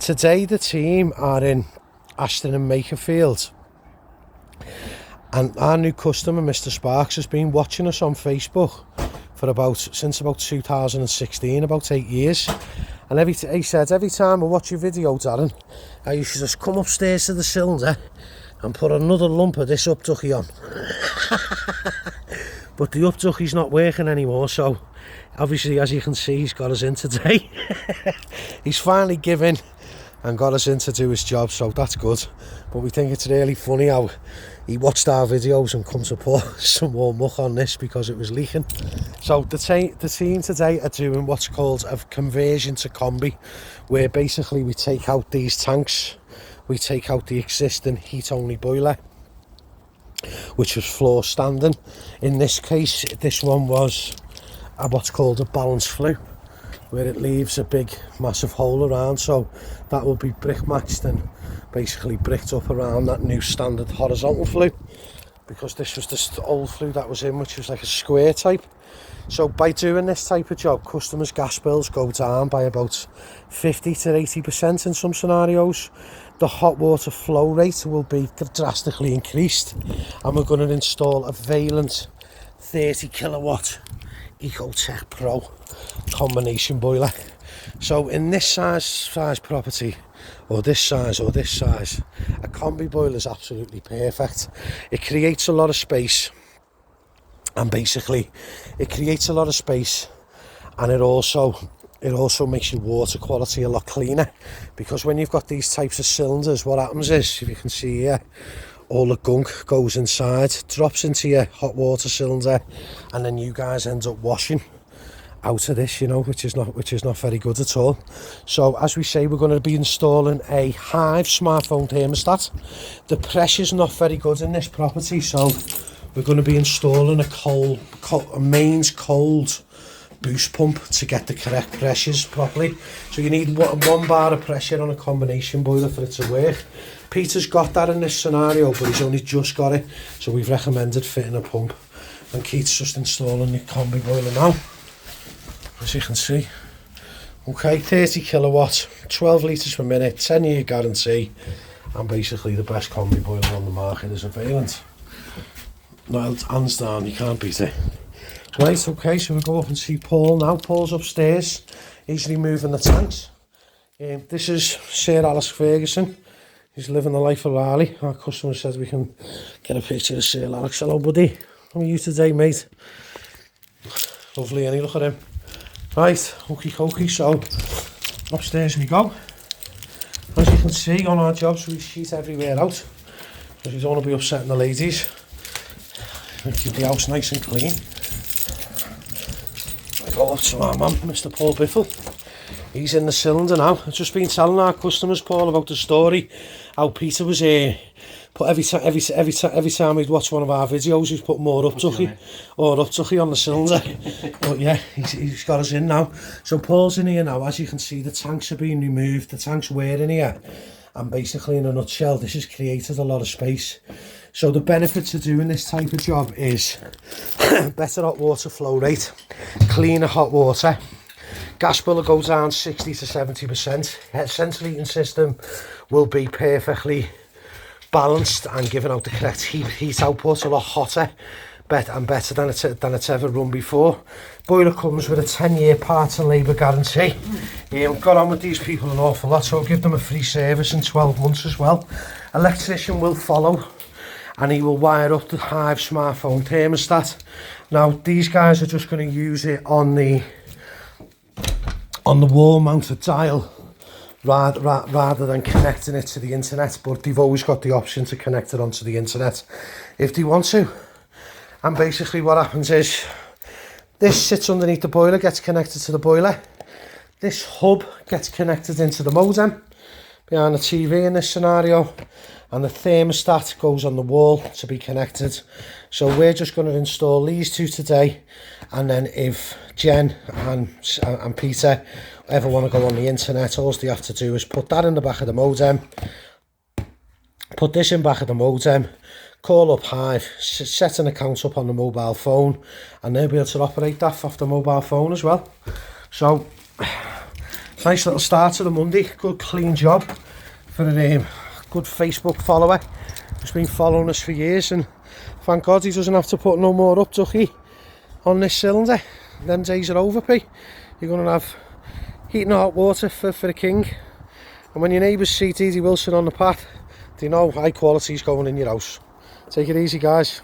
Today the team are in Aston and Makerfield, and our new customer Mr. Sparks has been watching us on Facebook for since about 2016, about 8 years. And he said, every time I watch your video, Darren, I used to just come upstairs to the cylinder and put another lump of this upducky on. But the upducky's not working anymore, so obviously, as you can see, he's got us in today. He's finally given and got us in to do his job, so that's good. But we think it's really funny how he watched our videos and come to put some more muck on this because it was leaking. So the team today are doing what's called a conversion to combi, where basically we take out these tanks, we take out the existing heat only boiler, which was floor standing. In this case, this one was what's called a balance flue, where it leaves a big massive hole around, so that will be brick matched and basically bricked up around that new standard horizontal flue, because this was the old flue that was in, which was like a square type. So by doing this type of job, customers' gas bills go down by about 50 to 80% in some scenarios. The hot water flow rate will be drastically increased, and we're going to install a Vaillant 30 kilowatt ecoTEC Pro combination boiler. So in this size property, or this size, a combi boiler is absolutely perfect. It creates a lot of space, and basically it creates a lot of space, and it also makes your water quality a lot cleaner, because when you've got these types of cylinders, what happens is, if you can see here, all the gunk goes inside, drops into your hot water cylinder, and then you guys end up washing out of this, you know, which is not very good at all. So as we say, we're going to be installing a Hive smartphone thermostat. The pressure's not very good in this property, so we're going to be installing a mains cold boost pump to get the correct pressures properly. So you need one bar of pressure on a combination boiler for it to work. Peter's got that in this scenario, but he's only just got it, so we've recommended fitting a pump, and Keith's just installing the combi boiler now, as you can see. Okay, 30 kilowatt, 12 litres per minute, 10-year guarantee, and basically the best combi boiler on the market is a Vaillant. No, hands down, you can't beat it. Right, okay, so we'll go up and see Paul now. Paul's upstairs, he's removing the tanks. This is Sir Alex Ferguson. He's living the life of Raleigh. Our customer says we can get a picture of Sir Alex. Hello, buddy. How are you today, mate? Lovely, any look at him. Right, okey-dokey, so upstairs we go. As you can see on our jobs, we sheet everywhere out, because we don't want to be upsetting the ladies. We keep the house nice and clean. I go up to our man, Mr. Paul Biffle. He's in the cylinder now. I've just been telling our customers, Paul, about the story, how Peter was here. But every time he'd watch one of our videos, he's put more uptucky on the cylinder. But yeah, he's got us in now. So Paul's in here now. As you can see, the tanks are being removed. The tanks were in here. And basically, in a nutshell, this has created a lot of space. So the benefits of doing this type of job is better hot water flow rate, cleaner hot water, gas bill will go down 60 to 70%. Central heating system will be perfectly balanced and giving out the correct heat output, a lot hotter and better than it's ever run before. Boiler comes with a 10-year parts and labour guarantee. Got on with these people an awful lot, so I'll give them a free service in 12 months as well. Electrician will follow, and he will wire up the Hive smartphone thermostat. Now these guys are just going to use it on the wall mounted dial rather than connecting it to the internet, but they've always got the option to connect it onto the internet if they want to. And basically what happens is, this sits underneath the boiler, gets connected to the boiler. This hub gets connected into the modem behind the TV in this scenario, and the thermostat goes on the wall to be connected. So we're just going to install these two today, and then if Jen and Peter ever want to go on the internet, all they have to do is put that in the back of the modem, put this in back of the modem, call up Hive, set an account up on the mobile phone, and they'll be able to operate that off the mobile phone as well. So Nice little start to the Monday. Good clean job for a good Facebook follower who's been following us for years, and thank God he doesn't have to put no more up, ducky, on this cylinder. Them days are over, P. You're going to have heating hot water for the king, and when your neighbours see T.D. Wilson on the path, they know high quality is going in your house. Take it easy, guys.